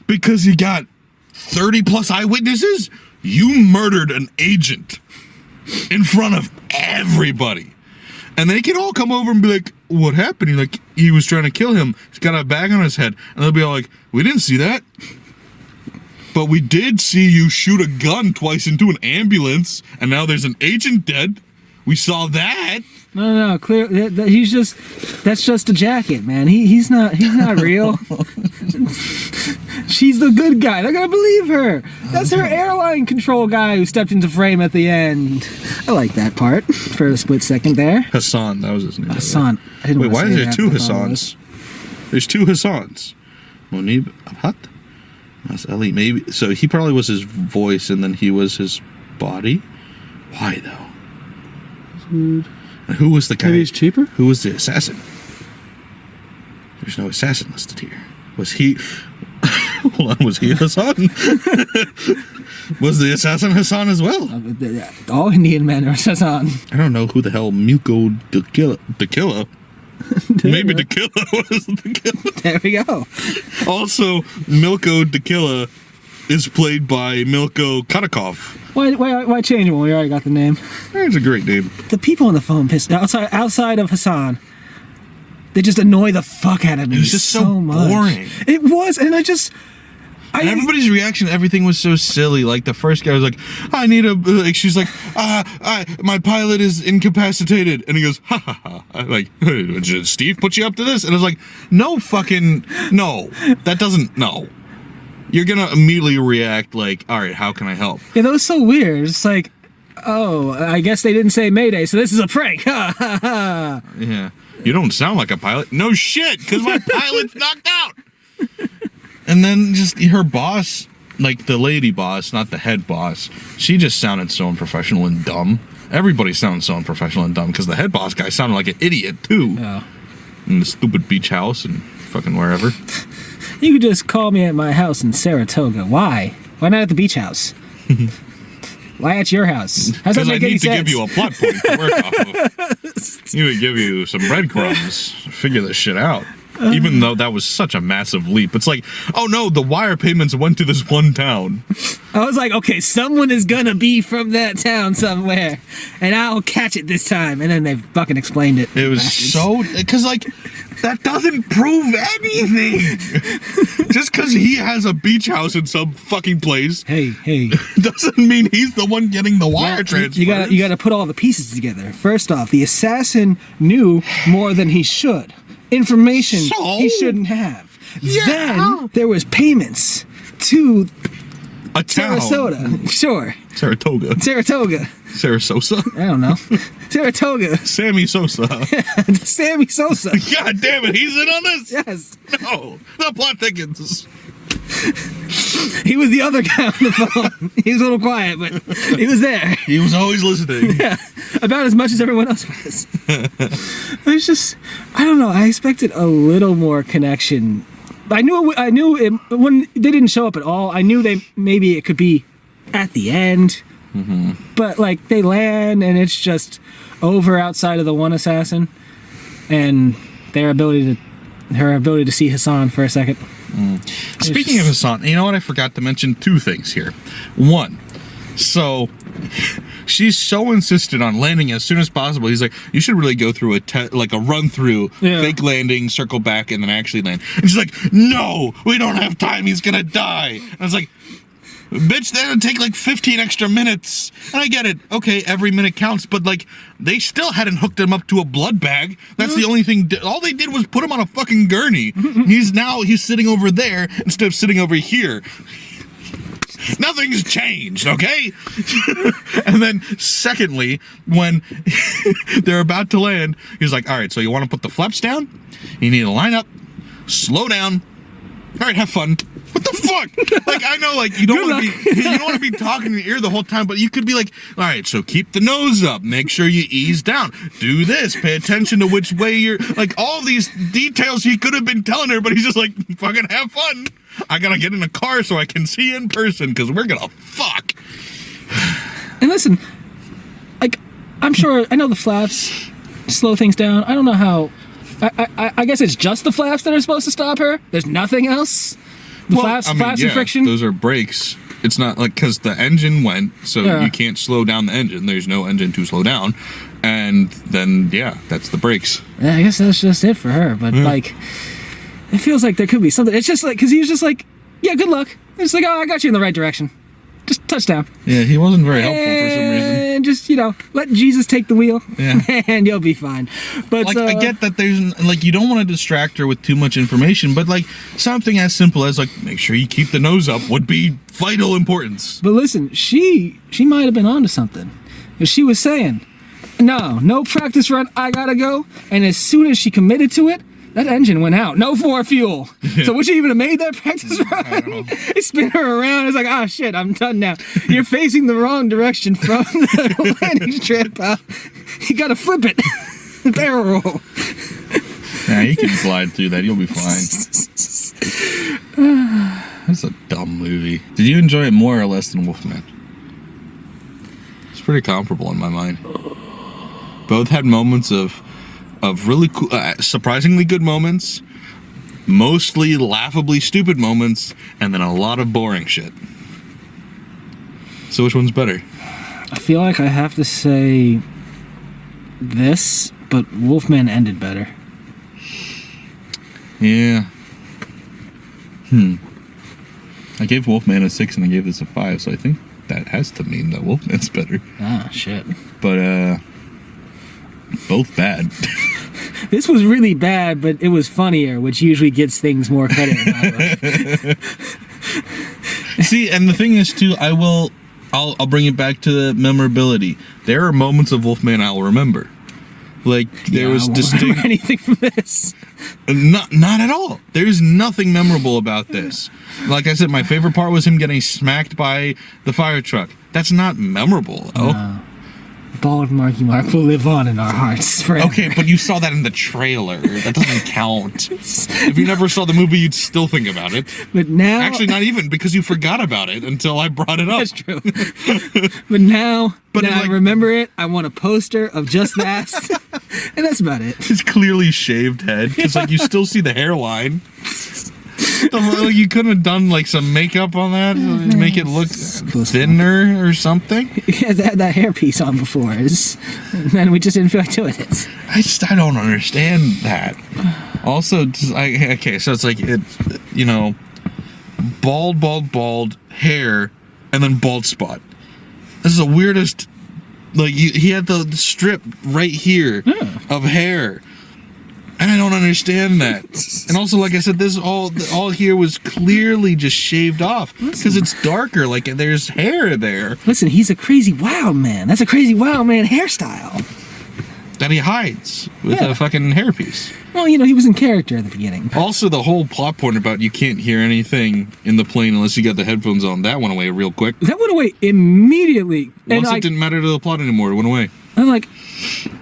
Because you got 30 plus eyewitnesses, you murdered an agent in front of everybody. And they can all come over and be like, "What happened?" You're like, "He was trying to kill him. He's got a bag on his head." And they'll be all like, "We didn't see that. But we did see you shoot a gun twice into an ambulance, and now there's an agent dead. We saw that." No, clear. That's just a jacket, man. He's not real. She's the good guy. They're gonna believe her. That's her airline control guy who stepped into frame at the end. I like that part for a split second there. Hassan, that was his name. Hassan. I didn't Wait, wanna why is say there that, two but I thought it was. Hassans? There's two Hassans. Monib Abhat? That's Ali. Maybe. So he probably was his voice and then he was his body? Why though? And who was the guy? Maybe he's cheaper? Who was the assassin? There's no assassin listed here. Was he? Hold on, was he Hassan? Was the assassin Hassan as well? All Indian men are Hassan. I don't know who the hell Milko Dakilla. Maybe Dakilla was Dakilla. There we go. Also, Milko Dakilla is played by Milko Katakov. Why change it when we already got the name? That's a great name. The people on the phone pissed outside of Hassan. They just annoy the fuck out of me. It was just so much. boring. It was, and And everybody's reaction, everything was so silly. Like the first guy was like, "I need a," like she's like, "My pilot is incapacitated," and he goes, "Ha ha ha!" Like, "Did Steve put you up to this?" And I was like, "No, fucking no, that doesn't no." you're gonna immediately react like, all right, how can I help? Yeah, that was so weird. It's like, oh, I guess they didn't say Mayday, so this is a prank. Ha ha ha. Yeah. You don't sound like a pilot. No shit, because my pilot's knocked out. And then just her boss, like the lady boss, not the head boss, she just sounded so unprofessional and dumb. Everybody sounds so unprofessional and dumb because the head boss guy sounded like an idiot too. Yeah. In the stupid beach house and fucking wherever. You could just call me at my house in Saratoga. Why? Why not at the beach house? Why at your house? How's that Because I make any need to sense? give you a plot point to work off of. He would give you some breadcrumbs to figure this shit out. Even though that was such a massive leap. It's like, oh no, the wire payments went to this one town. I was like, okay, someone is gonna be from that town somewhere, and I'll catch it this time. And then they fucking explained it. It was so... Because, like, that doesn't prove anything. Just because he has a beach house in some fucking place... Hey. doesn't mean he's the one getting the wire transfer. You gotta put all the pieces together. First off, the assassin knew more than he should. Information So? he shouldn't have. Yeah. Then there was payments to A town. Sarasota. Sure. Saratoga. Saratoga. Sarasosa? I don't know. Saratoga. Sammy Sosa. Sammy Sosa. God damn it, he's in on this? Yes. No, the plot thickens. He was the other guy on the phone. He was a little quiet, but he was there. He was always listening. Yeah. About as much as everyone else was. It was just, I don't know. I expected a little more connection. I knew it, when they didn't show up at all. I knew maybe it could be at the end. Mm-hmm. But like they land and it's just over outside of the one assassin and her ability to see Hassan for a second. Speaking of Hassan, you know what? I forgot to mention two things here. One, so she's so insistent on landing as soon as possible. He's like, you should really go through a run through, fake landing, circle back, and then actually land. And she's like, no, we don't have time. He's gonna die. And I was like, bitch, that'll take like 15 extra minutes. And I get it. Okay, every minute counts, but like, they still hadn't hooked him up to a blood bag. That's the only thing. All they did was put him on a fucking gurney. He's sitting over there instead of sitting over here. Nothing's changed, okay? And then, secondly, when they're about to land, he's like, all right, so you want to put the flaps down? You need to line up, slow down. All right, have fun. What the fuck? Like, I know, like, you don't want to be talking in your ear the whole time, but you could be like, all right, so keep the nose up, make sure you ease down, do this, pay attention to which way you're, like, all these details he could have been telling her, but he's just like, fucking have fun. I gotta get in a car so I can see in person, because we're gonna fuck. And listen, like, I'm sure, I know the flaps slow things down. I don't know how, I guess it's just the flaps that are supposed to stop her? There's nothing else? The flaps and friction? Those are brakes. It's not like, because the engine went, so you can't slow down the engine. There's no engine to slow down. And then, that's the brakes. Yeah, I guess that's just it for her. But, like, it feels like there could be something. It's just like, because he was just like, yeah, good luck. It's like, oh, I got you in the right direction. Just touchdown. Yeah, he wasn't very helpful for some reason. And just, let Jesus take the wheel. Yeah. And you'll be fine. But like, I get that there's, like, you don't want to distract her with too much information, but, like, something as simple as, like, make sure you keep the nose up would be vital importance. But listen, she might have been onto something. Because she was saying, no practice run, I gotta go. And as soon as she committed to it, that engine went out. No more fuel. Yeah. So would she even have made that practice run? I don't know. It spin her around. It's like, ah, shit, I'm done now. You're facing the wrong direction from the landing strip. You gotta flip it. Barrel roll. Yeah, you can glide through that. You'll be fine. That's a dumb movie. Did you enjoy it more or less than Wolfman? It's pretty comparable in my mind. Both had moments of really cool, surprisingly good moments, mostly laughably stupid moments, and then a lot of boring shit. So which one's better? I feel like I have to say this, but Wolfman ended better. Yeah. I gave Wolfman a 6 and I gave this a 5, so I think that has to mean that Wolfman's better. Ah, shit. But, both bad. This was really bad, but it was funnier, which usually gets things more credit. See, and the thing is too, I'll bring it back to the memorability. There are moments of Wolfman I'll remember. Like there was distinct anything from this. Not at all. There's nothing memorable about this. Like I said, my favorite part was him getting smacked by the fire truck. That's not memorable. Bald Marky Mark will live on in our hearts forever. Okay, but you saw that in the trailer. That doesn't count. If you never saw the movie, you'd still think about it. But now... Actually, not even, because you forgot about it until I brought it up. That's true. But now I remember it, I want a poster of just that. And that's about it. His clearly shaved head. Because, like, you still see the hairline. Like, you couldn't have done, like, some makeup on that to make it look thinner or something? He had that hairpiece on before, and then we just didn't feel like doing it. I don't understand that. Also, okay, so it's like, bald, hair, and then bald spot. This is the weirdest, like, he had the strip right here of hair. And I don't understand that. And also, like I said, this all here was clearly just shaved off because it's darker. Like there's hair there. Listen, he's a crazy wild man. That's a crazy wild man hairstyle that he hides with a fucking hairpiece. Well, he was in character at the beginning. Also, the whole plot point about you can't hear anything in the plane unless you got the headphones on, that went away real quick. That went away immediately. Once it didn't matter to the plot anymore, it went away. I'm like,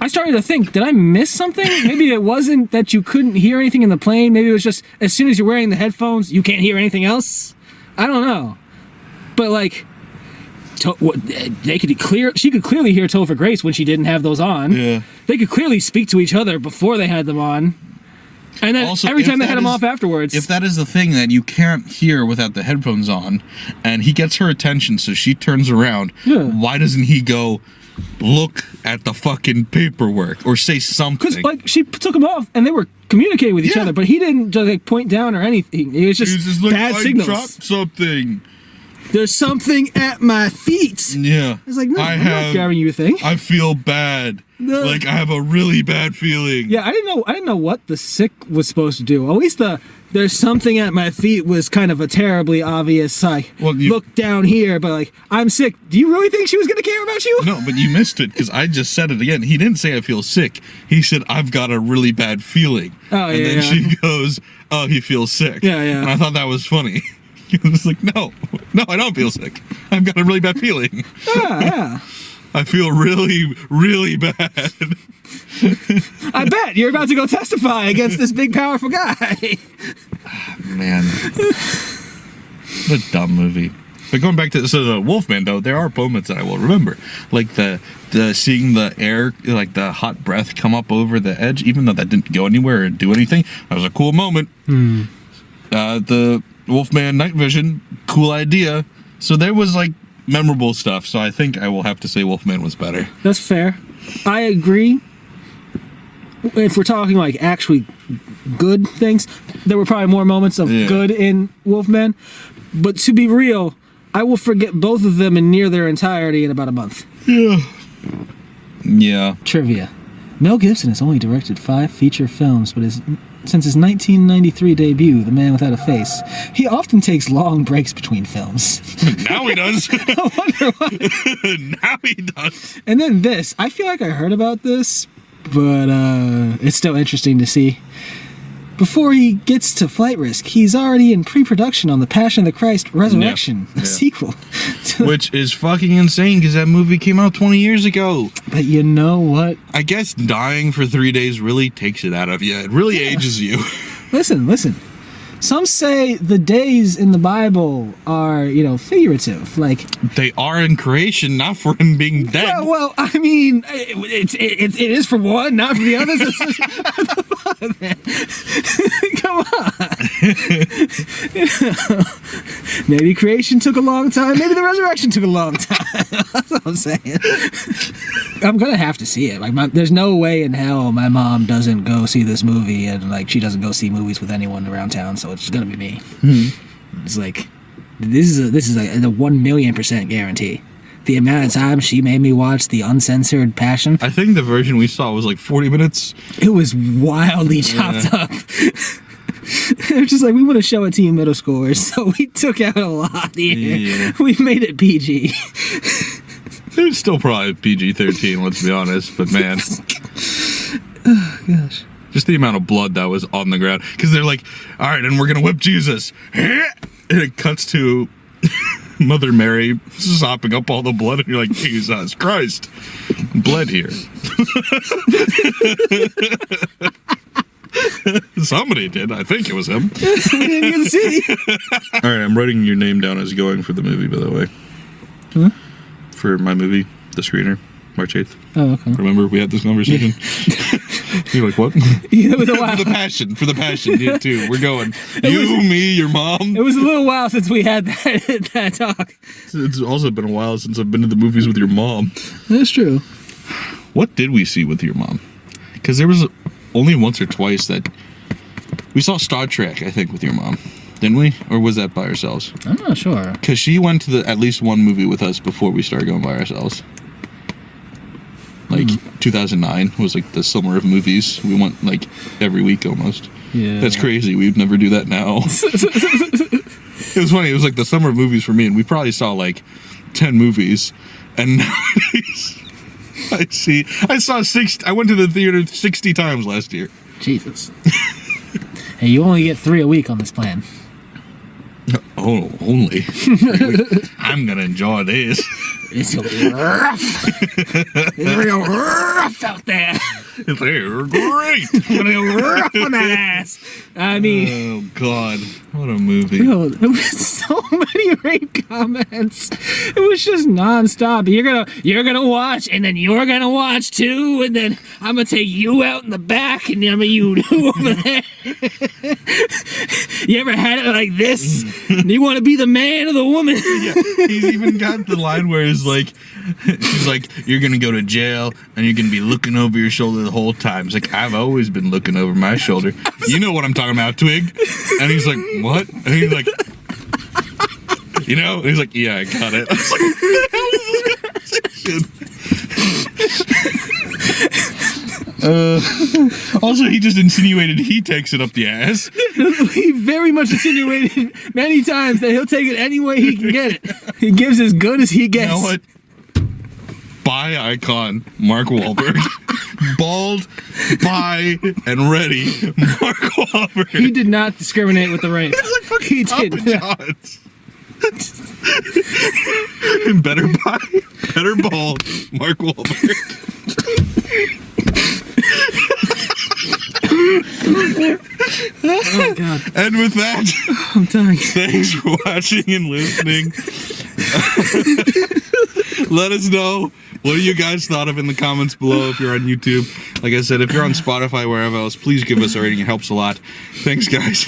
I started to think, did I miss something? Maybe it wasn't that you couldn't hear anything in the plane. Maybe it was just as soon as you're wearing the headphones, you can't hear anything else. I don't know. But like, she could clearly hear Topher Grace when she didn't have those on. Yeah. They could clearly speak to each other before they had them on. And then also, every time they had them off afterwards. If that is the thing that you can't hear without the headphones on, and he gets her attention, so she turns around, why doesn't he go, look at the fucking paperwork or say something? Because like she took them off and they were communicating with each other, but he didn't just like point down or anything. It was just like, bad signals. I dropped something. There's something at my feet. Yeah. It's like, no, I'm not carrying you a thing. I feel bad. No. Like I have a really bad feeling. Yeah, I didn't know what the sick was supposed to do. At least there's something at my feet was kind of a terribly obvious, like, look down here, but like, I'm sick. Do you really think she was going to care about you? No, but you missed it, because I just said it again. He didn't say I feel sick. He said, I've got a really bad feeling. Oh, and then she goes, oh, he feels sick. Yeah. And I thought that was funny. He was like, no, I don't feel sick. I've got a really bad feeling. Yeah. I feel really, really bad. I bet you're about to go testify against this big, powerful guy. Man. What a dumb movie. But going back to the Wolfman, though, there are moments that I will remember. Like the seeing the air, like the hot breath come up over the edge, even though that didn't go anywhere or do anything. That was a cool moment. The Wolfman night vision, cool idea. So there was like memorable stuff. So I think I will have to say Wolfman was better. That's fair. I agree. If we're talking like actually good things, there were probably more moments of good in Wolfman. But to be real, I will forget both of them in near their entirety in about a month. Yeah. Trivia. Mel Gibson has only directed 5 feature films, but since his 1993 debut, The Man Without a Face, he often takes long breaks between films. Now he does. I wonder why. Now he does. And then this. I feel like I heard about this, but it's still interesting to see. Before he gets to Flight Risk, he's already in pre-production on The Passion of the Christ Resurrection, a sequel. Which is fucking insane, because that movie came out 20 years ago. But you know what? I guess dying for 3 days really takes it out of you. It really ages you. Listen. Some say the days in the Bible are, figurative. Like they are in creation, not for him being dead. Well, I mean, it is for one, not for the others. Come on. Maybe creation took a long time. Maybe the resurrection took a long time. That's what I'm saying. I'm gonna have to see it. Like, there's no way in hell my mom doesn't go see this movie, and like she doesn't go see movies with anyone around town. So it's gonna be me. It's like this is a 1,000,000% guarantee. The amount of time she made me watch the uncensored Passion. I think the version we saw was like 40 minutes. It was wildly chopped up. They're just like, we want to show it to you middle schoolers, so we took out a lot here. Yeah. We made it PG. It's still probably PG-13, let's be honest, but man. Oh, gosh. Just the amount of blood that was on the ground. Because they're like, all right, and we're going to whip Jesus. And it cuts to Mother Mary sopping up all the blood, and you're like, Jesus Christ. Bled here. Somebody did. I think it was him. We didn't even see. All right, I'm writing your name down as going for the movie, by the way. Huh? For my movie, The Screener, March 8th. Oh, okay. Remember, we had this conversation? You're like, what? Yeah, it was a while. For the passion, you too. We're going. Me, your mom. It was a little while since we had that talk. It's also been a while since I've been to the movies with your mom. That's true. What did we see with your mom? Because there was only once or twice that we saw Star Trek, I think, with your mom. Didn't we? Or was that by ourselves? I'm not sure. Because she went to at least one movie with us before we started going by ourselves. Like 2009 was like the summer of movies. We went like every week almost. Yeah. That's crazy. We'd never do that now. It was funny. It was like the summer of movies for me, and we probably saw like 10 movies. And nowadays, I saw 6. I went to the theater 60 times last year. Jesus. Hey, you only get 3 a week on this plan. Oh, only. I'm gonna enjoy this. It's gonna be rough. It's real rough out there. They're great. It's gonna be rough on that ass. I mean, Oh God, what a movie! yo, there was so many rape comments. It was just nonstop. You're gonna watch, and then you're gonna watch too, and then I'm gonna take you out in the back, and I'm gonna you over there. You ever had it like this? You want to be the man or the woman? Yeah, he's even got the line where he's like, she's like, you're gonna go to jail, and you're gonna be looking over your shoulder the whole time. He's like, I've always been looking over my shoulder. You know what I'm talking about, Twig? And he's like, what? And he's like, you know? And he's like, yeah, I got it. I was like, what the hell is this conversation? Also, he just insinuated he takes it up the ass. He very much insinuated many times that he'll take it any way he can get it. He gives as good as he You gets. know what? Bi icon Mark Wahlberg. Bald, bi, and ready Mark Wahlberg. He did not discriminate with the rape. It's like He fucking did Papa John's. Better bi, better bald, Mark Wahlberg. Oh, God. And with that, I'm dying. thanks for watching and listening. Let us know what you guys thought of in the comments below if you're on YouTube. Like I said, if you're on Spotify, wherever else, please give us a rating. It helps a lot. Thanks, guys.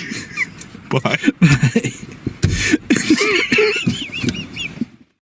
Bye. Bye.